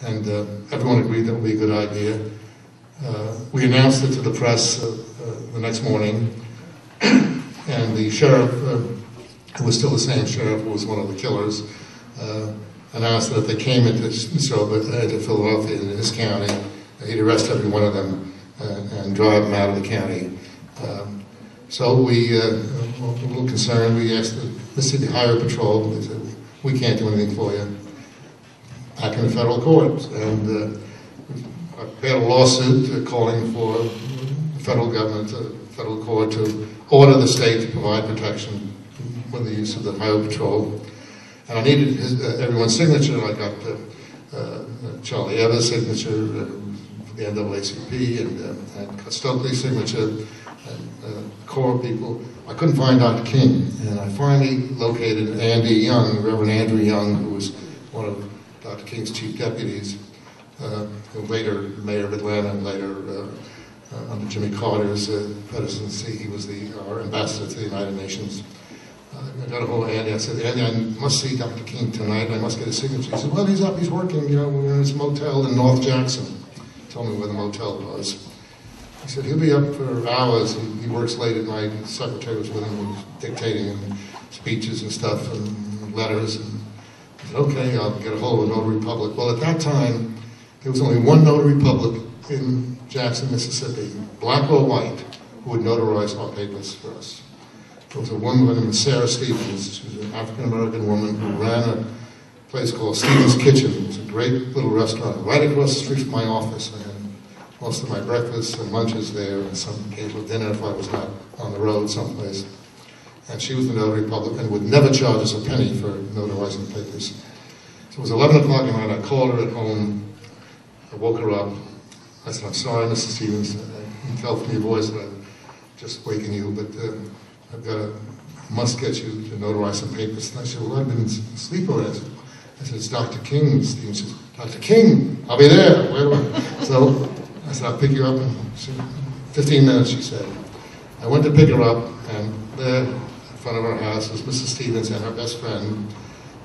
and everyone agreed that would be a good idea. We announced it to the press the next morning, and the sheriff, who was still the same sheriff who was one of the killers, announced that if they came into Philadelphia, in his county, he'd arrest every one of them and drive them out of the county. So we were a little concerned. We asked the Mississippi Highway Patrol. They said, we can't do anything for you. Back in the federal court. And we had a lawsuit calling for the federal government, the federal court, to order the state to provide protection with the use of the Highway Patrol. And I needed everyone's signature. I got Charlie Evers' signature for the NAACP, and got Stokely's signature, and Corps people. I couldn't find Dr. King, and I finally located Andy Young, Reverend Andrew Young, who was one of Dr. King's chief deputies, who later mayor of Atlanta, and later under Jimmy Carter's presidency, he was our ambassador to the United Nations. I got a hold of Andy. I said, Andy, I must see Dr. King tonight. I must get a signature. He said, well, he's up. He's working. You know, we're in his motel in North Jackson. He told me where the motel was. He said, he'll be up for hours. He works late at night. The secretary was with him, dictating him speeches and stuff and letters. And I said, okay, I'll get a hold of a notary public. Well, at that time, there was only one notary public in Jackson, Mississippi, black or white, who would notarize our papers for us. There was a woman named Sarah Stevens. She was an African-American woman who ran a place called Stevens Kitchen. It was a great little restaurant right across the street from my office. I had most of my breakfasts and lunches there, and some occasional dinner if I was not on the road someplace. And she was the notary public and would never charge us a penny for notarizing papers. So it was 11 o'clock at night. I called her at home. I woke her up. I said, I'm sorry, Mrs. Stevens. I can tell from your voice that I'm just waking you, but must get you to notarize some papers. And I said, well, I've been asleep already. I said, it's Dr. King. Stevens says, Dr. King, I'll be there. Where do I? So I said, I'll pick you up in 15 minutes, she said. I went to pick her up, and there in front of her house was Mrs. Stevens and her best friend.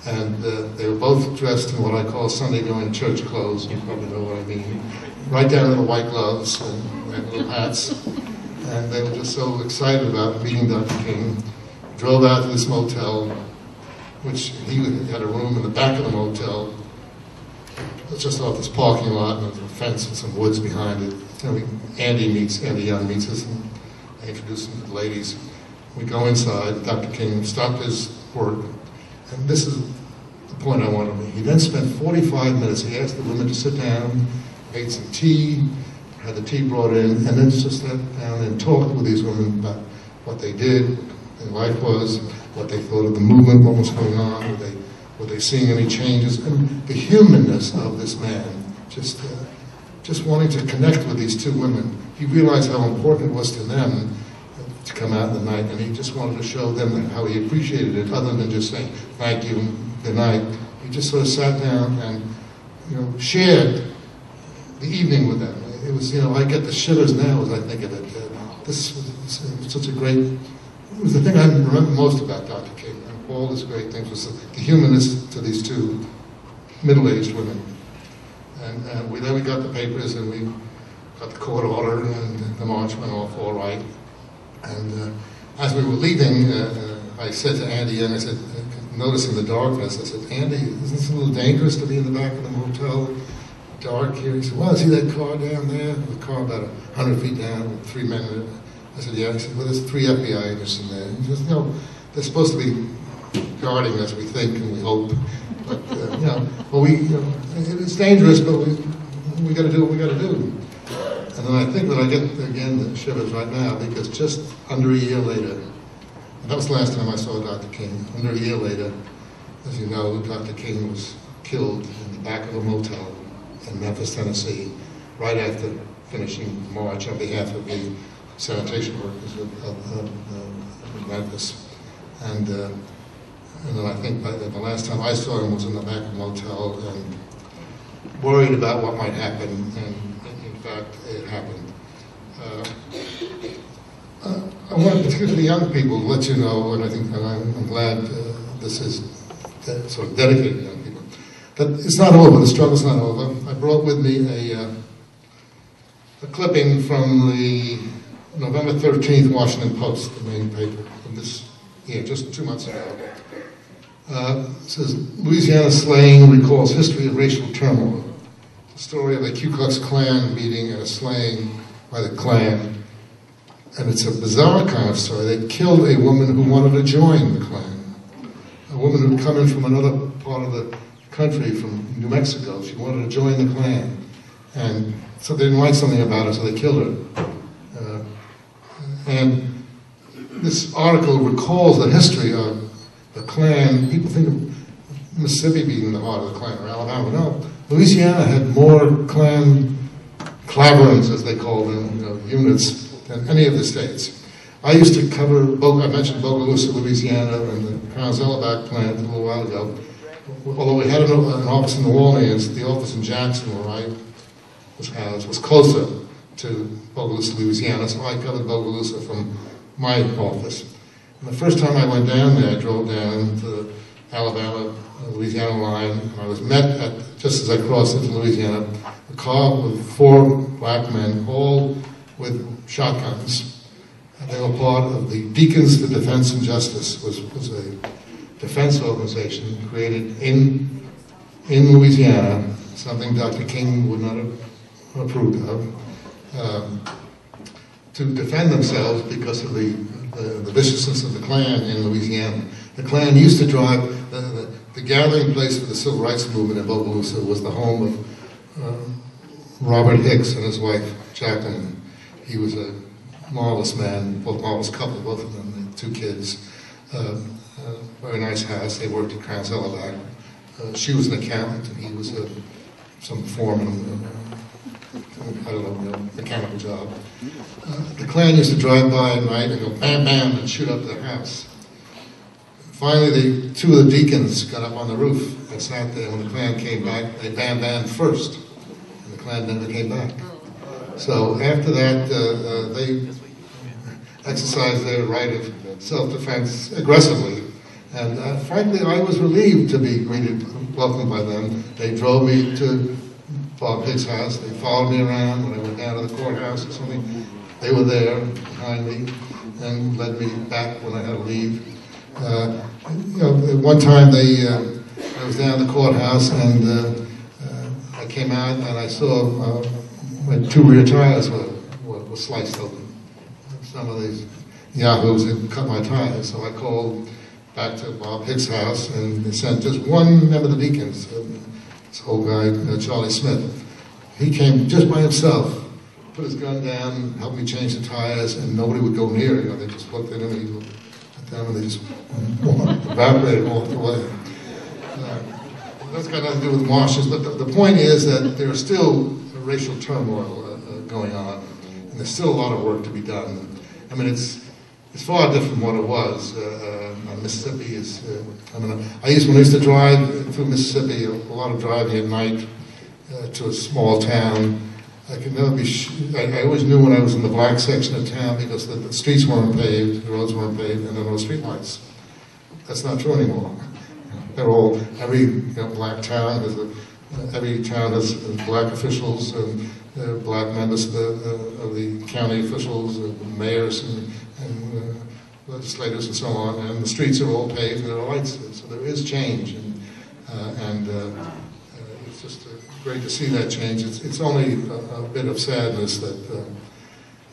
And they were both dressed in what I call Sunday-going church clothes. You probably know what I mean. Right down to the white gloves and little hats. And they were just so excited about meeting Dr. King. Drove out to this motel, which he had a room in the back of the motel. It's just off this parking lot, and there's a fence and some woods behind it. Andy Young meets us, and I introduce him to the ladies. We go inside. Dr. King stopped his work, and this is the point I want to make. He then spent 45 minutes. He asked the women to sit down, made some tea, had the tea brought in, and then just sat down and talked with these women about what they did, what their life was, what they thought of the movement, what was going on, were they seeing any changes, and the humanness of this man, just wanting to connect with these two women. He realized how important it was to them to come out in the night, and he just wanted to show them how he appreciated it, other than just saying, thank you, and good night. He just sort of sat down and, shared the evening with them. It was, I get the shivers now as I think of it. This was such a great, it was the thing I remember most about Dr. King. And all his great things was the humanness to these two middle-aged women. And then we got the papers, and we got the court order, and the march went off all right. And as we were leaving, I said to Andy, and I said, noticing the darkness, I said, Andy, isn't this a little dangerous to be in the back of the motel? Dark here. He said, well, see that car down there? The car about 100 feet down with 3 men in it. I said, yeah. He said, well, there's 3 FBI agents in there. He says, they're supposed to be guarding us, we think, and we hope. But, it's dangerous, but we got to do what we got to do. And then I think that I get, again, the shivers right now, because just under a year later, and that was the last time I saw Dr. King, under a year later, as you know, Dr. King was killed in the back of a motel in Memphis, Tennessee, right after finishing the march on behalf of the sanitation workers of Memphis. And then I think the last time I saw him was in the back of the motel, and worried about what might happen, and in fact, it happened. I want particularly young people to let you know, and I'm glad this is sort of dedicated to young people. But it's not over, the struggle's not over. I brought with me a clipping from the November 13th Washington Post, the main paper of this year, just 2 months ago. It says, Louisiana slaying recalls history of racial turmoil. The story of a Ku Klux Klan meeting and a slaying by the Klan. And it's a bizarre kind of story. They killed a woman who wanted to join the Klan. A woman who'd come in from another part of the country, from New Mexico. She wanted to join the Klan. And so they didn't like something about her, so they killed her. And this article recalls the history of the Klan. People think of Mississippi being the heart of the Klan, or Alabama. No, Louisiana had more Klan claverins, as they call them, units, than any of the states. I used to cover, I mentioned Bogalusa, Louisiana, and the Crown Zellerbach plant a little while ago. Although we had an office in New Orleans, the office in Jackson, where I was housed, was closer to Bogalusa, Louisiana, so I covered Bogalusa from my office. And the first time I went down there, I drove down to the Alabama-Louisiana line, and I was met just as I crossed into Louisiana, a car with 4 black men, all with shotguns. And they were part of the Deacons for Defense and Justice, was a defense organization created in Louisiana, something Dr. King would not have approved of, to defend themselves because of the viciousness of the Klan in Louisiana. The Klan used to drive, the gathering place for the civil rights movement in Bogalusa was the home of Robert Hicks and his wife, Jacqueline. He was a marvelous man, both marvelous couple, both of them, they had 2 kids. Very nice house. They worked at Crown Zellerbach. She was an accountant, and he was some foreman, I don't know, mechanical job. The Klan used to drive by at night and go bam, bam, and shoot up their house. Finally, 2 of the deacons got up on the roof and sat there. When the Klan came back, they bam, bam first, and the Klan never came back. So after that, they exercised their right of self-defense aggressively. And frankly, I was relieved to be welcomed by them. They drove me to Bob Hicks' house. They followed me around when I went down to the courthouse or something. They were there behind me and led me back when I had to leave. At one time, I was down at the courthouse, and I came out and I saw my 2 rear tires were sliced open. Some of these yahoos had cut my tires, so I called back to Bob Hicks' house, and they sent just 1 member of the Deacons, this old guy, Charlie Smith. He came just by himself, put his gun down, helped me change the tires, and nobody would go near it. They just looked at him, and he looked at them, and they just evaporated and walked away. That's got nothing to do with washes, but the point is that there is still racial turmoil going on, and there's still a lot of work to be done. I mean, it's far different from what it was. Mississippi is, when I used to drive through Mississippi, a lot of driving at night to a small town. I could never be, I always knew when I was in the black section of town because the streets weren't paved, the roads weren't paved, and there were no street lights. That's not true anymore. They're all, every black town, every town has black officials, and black members of the county officials, mayors, and legislators, and so on. And the streets are all paved, and there are lights. So there is change, and it's just great to see that change. It's only a bit of sadness that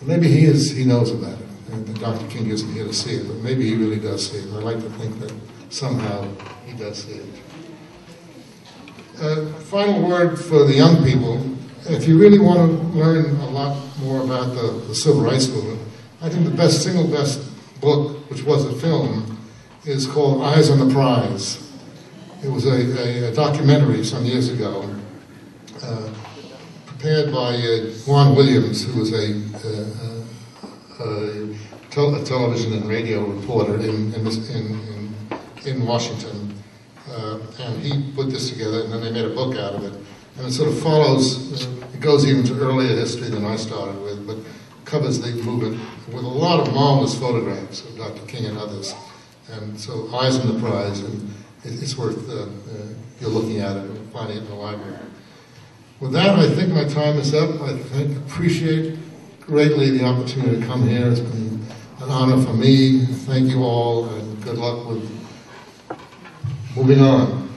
maybe he knows about it, and Dr. King isn't here to see it, but maybe he really does see it. I like to think that somehow he does see it. Final word for the young people. If you really want to learn a lot more about the civil rights movement, I think the single best book, which was a film, is called Eyes on the Prize. It was a documentary some years ago, prepared by Juan Williams, who was a television and radio reporter in Washington. And he put this together, and then they made a book out of it. And it sort of follows, it goes even to earlier history than I started with, but covers the movement with a lot of marvelous photographs of Dr. King and others. And so Eyes on the Prize, and it's worth, you're looking at it. finding it in the library. With that, I think my time is up. I appreciate greatly the opportunity to come here. It's been an honor for me. Thank you all, and good luck with moving on.